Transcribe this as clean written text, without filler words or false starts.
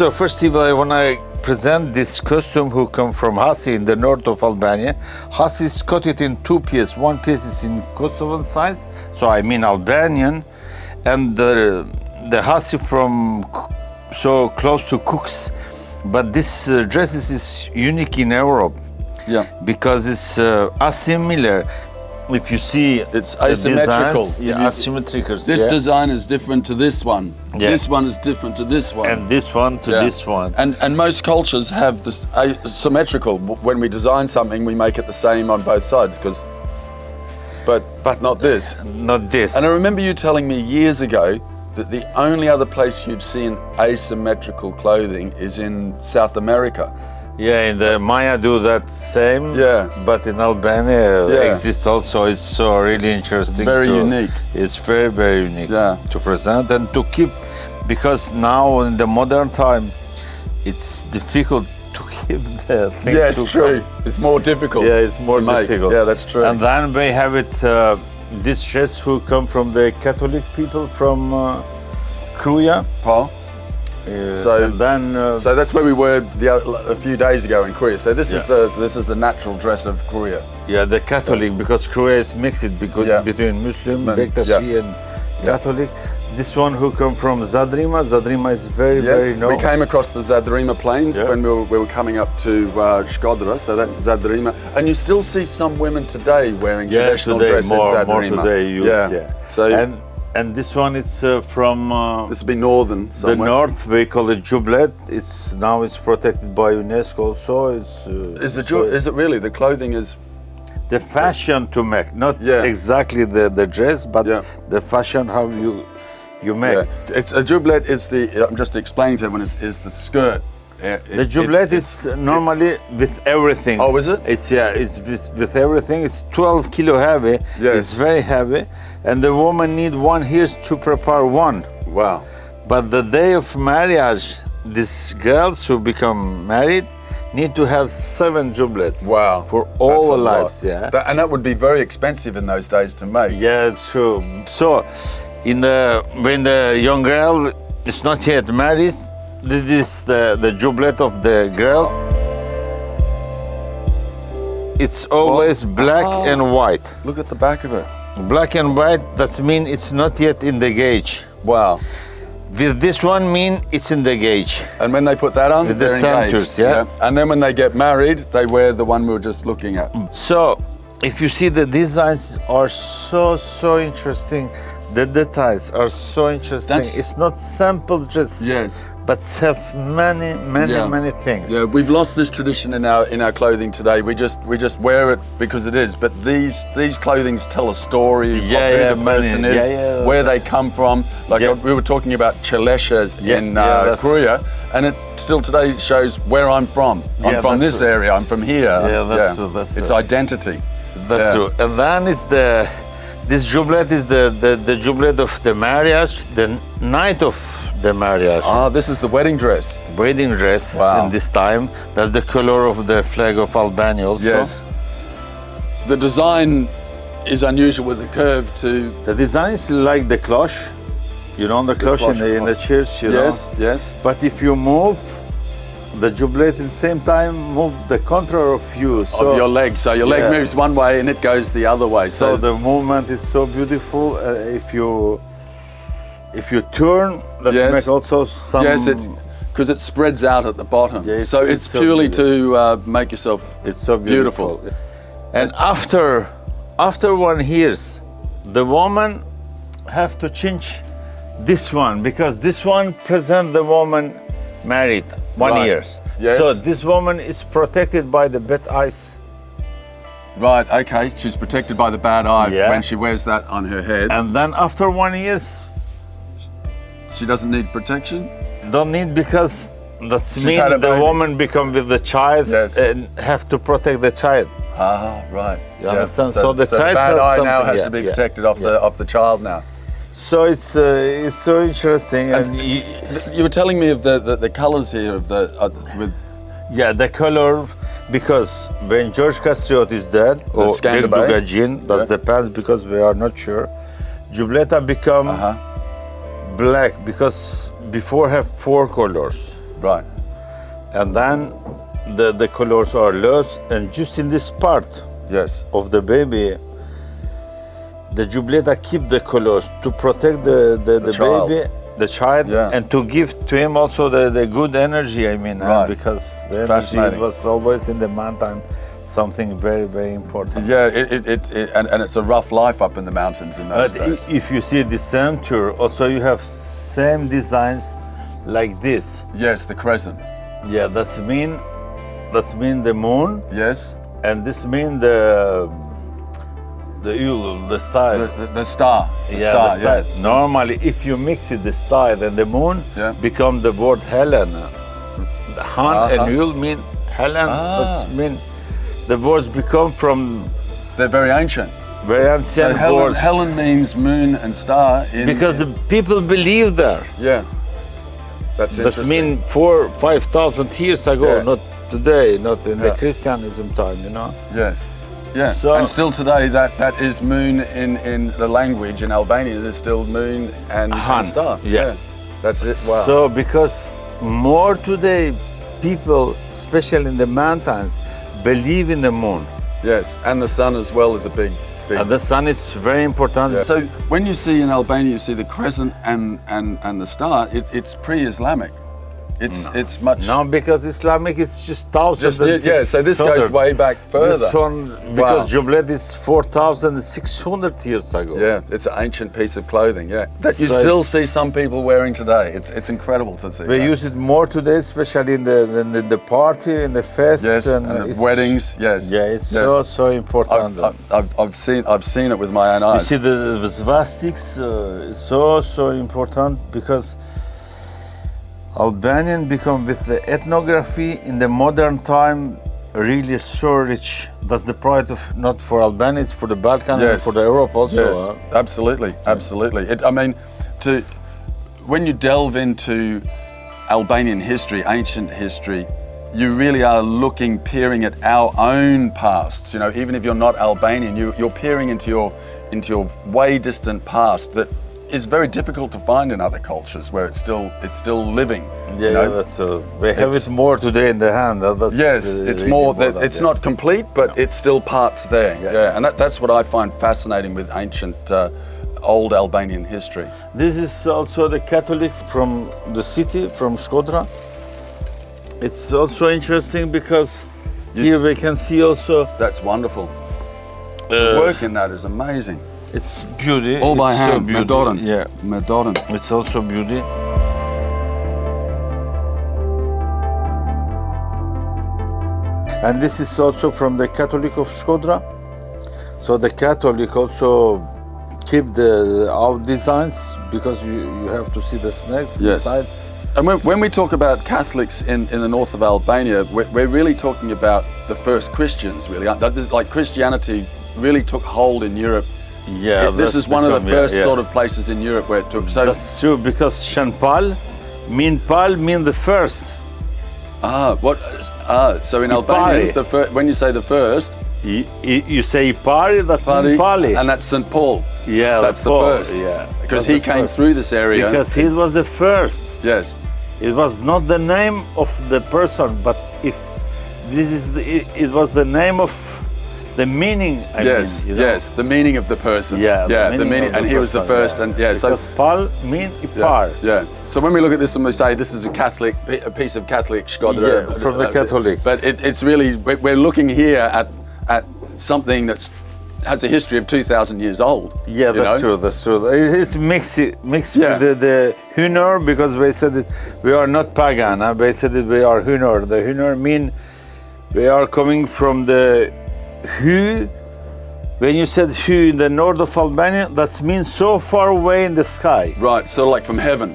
So first of all, I want to present this costume who come from Hasit in the north of Albania. Hasit is cut it in two pieces. One piece is in Kosovën side, so I mean Albanian, and the Hasit from so close to Cooks. But this dress is unique in Europe. Yeah. Because it's asimilar. If you see, it's asymmetrical. Asymmetrical. This design is different to this one. Yeah. This one is different to this one. And this one to this one. And most cultures have this symmetrical. When we design something, we make it the same on both sides, but not this. Not this. And I remember you telling me years ago that the only other place you'd seen asymmetrical clothing is in South America. Yeah, in the Maya do that same. Yeah. But in Albania exists also. It's so really interesting. Very unique. It's very, very unique to present and to keep, because now in the modern time, it's difficult to keep the things. Yeah, it's true. It's more difficult. Yeah, it's more difficult. Yeah, that's true. And then we have it, this dress who come from the Catholic people from Kruja. Paul. So that's where we were a few days ago in Korea. So this is the natural dress of Korea. Yeah, the Catholic, because Korea is mixed between Muslim, Bektashi and Catholic. This one who come from Zadrima. Zadrima is very, very known. We came across the Zadrima plains when we were coming up to Shkodra, so that's Zadrima. And you still see some women today wearing traditional dress in Zadrima. More today, So and this one is from this would be northern somewhere. The north. We call it Jublet. It's protected by UNESCO. So it's is it really? The clothing is the fashion to make, not exactly the dress, but the fashion how you make. Yeah. It's a jublet is the. I'm just explaining to everyone is the skirt. The jublet is normally with everything. Oh, is it? It's with everything. It's 12 kilo heavy. Yes. It's very heavy, and the woman need 1 year to prepare one. Wow. But the day of marriage, these girls who become married need to have 7 jublets. Wow. For all their lives. And that would be very expensive in those days to make. Yeah, true. So, when the young girl is not yet married, this is the jublet of the girl. It's always black and white. Look at the back of it. Black and white, that means it's not yet in the gauge. Wow. With this one mean it's in the gauge. And when they put that on, with the centers, And then when they get married, they wear the one we were just looking at. So, if you see, the designs are so interesting. The details are so interesting. It's not simple just. Yes. But have many things. Yeah, we've lost this tradition in our clothing today. We just wear it because it is. But these clothings tell a story of who the person is, where they come from. Like we were talking about chaleshas in Korea, and it still today shows where I'm from. I'm from this area. I'm from here. Yeah, that's true. That's it's true. Identity. That's true. And then is this jublet is the jublet of the marriage, the night of the marriage. Ah, this is the wedding dress. Wedding dress in this time. That's the color of the flag of Albania also. Yes. The design is unusual with the curve too. The design is like the cloche. You know, the cloche in the church, you know. Yes. But if you move the jublet at the same time, move the contrary of you. So, of your leg. So your leg moves one way and it goes the other way. So the movement is so beautiful. If you turn, let's make also some. Yes, because it spreads out at the bottom. Yeah, so it's purely to make yourself. It's so beautiful. And after 1 year, the woman have to change this one, because this one present the woman married 1 year. Yes. So this woman is protected by the bad eyes. Right, okay, she's protected by the bad eye when she wears that on her head. And then after 1 year, she doesn't need protection? Don't need, because that's mean the woman become with the child and have to protect the child. Ah, right. You understand? So the child bad eye now has to be protected off the child now. So it's so interesting. And you were telling me of the colors here of the color, because when George Castriot is dead, or Gagin, that's the past, because we are not sure. Jubleta become black, because before have 4 colors. Right. And then the colors are lost, and just in this part Yes. of the baby, the jubilata keep the colors to protect the child. baby, the child, Yeah. and to give to him also the good energy. I mean, Right. because the energy Fascinating. was always in the mountain, something very, very important. Yeah, and it's a rough life up in the mountains in those But days. if you see the center, also you have same designs like this. Yes, the crescent. Yeah, that's mean the moon, Yes. and this mean the Yule, the star. The star. The star, the star. Normally, if you mix it, the star and the moon Yeah. become the word Helen. The Han and Yule mean Helen. Ah. That's mean the words become from They're very ancient. very So ancient Helen, words. Helen means moon and star. Because the people believe there. Yeah. That's That's interesting. mean 4,000-5,000 years ago, Yeah. not today, not in the Yeah. Christianism time, you know. Yes. Yeah. So- and still today, that is moon in the language in Albanian. It is still moon and Han. star. Yeah. That's it. Wow. So because more today, people, especially in the mountains, believe in the moon. Yes, and the sun as well is a big. And the sun is very important. Yeah. So when you see in Albania, you see the crescent and the star. It's pre-Islamic. It's much. No, because Islamic is just thousands. Yeah. So this goes way back further. This one, because Jublet is 4,600 years ago. Yeah, it's an ancient piece of clothing. Yeah, that you So still it's- see some people wearing today. It's incredible to see. We that. use it more today, especially in the party, in the fests, Yes, and it's- the weddings. Yes. Yeah, it's Yes. so important. I've seen it with my own You eyes. see, the swastiks is so important because Albanian become with the ethnography in the modern time really so rich. That's the pride of not for Albania, it's for the Balkan and Yes. for the Europe also. Yes, absolutely. I mean, when you delve into Albanian history, ancient history, you really are peering at our own pasts. You know, even if you're not Albanian, you're peering into your way distant past that is very difficult to find in other cultures where it's still living. Yeah, you know? that's we have it more today in the hand. That's Yes, it's really more important, that it's yeah. not complete, but it's still parts there. Yeah. Yeah, and that's what I find fascinating with ancient, old Albanian history. This is also the Catholic from the city, from Shkodra. It's also interesting because here we can see also That's wonderful. The work in that is amazing. it's beauty. All by it's hand, so beauty. Medoran. Yeah, Medoran. it's also beauty. And this is also from the Catholic of Shkodra. So the Catholic also keep our designs because you have to see the snakes Yes. inside. And when we talk about Catholics in the north of Albania, we're really talking about the first Christians, really. Like Christianity really took hold in Europe. Yeah, This is one of the first sort of places in Europe where it took. So That's true because Shanpal mean the first. So in Albania, Ipari. when you say the first, You say Ipari, that's mean Pali. and that's St. Paul. Yeah, That's the Paul, first. Yeah, Because that's he the came first. through this area. Because he was the first. Yes. It was not the name of the person, but if this is it was the name of the meaning. I Yes. mean, you know? Yes. The meaning of the person. Yeah, The meaning, of and the he was the person, first, yeah. and yeah. Because Pal mean Ipar. Yeah. So when we look at this and we say this is a piece of Catholic Shkodra, Yeah, from the Catholic. But it's really we're looking here at something that's has a history of 2,000 years old. Yeah, that's true. That's true. It's mixed Yeah. with the Hunor because we said that we are not pagan. Huh? We said that we are Hunor. The Hunor mean we are coming from the Hu. When you said Hu in the north of Albania, that means so far away in the sky. Right. So like from heaven.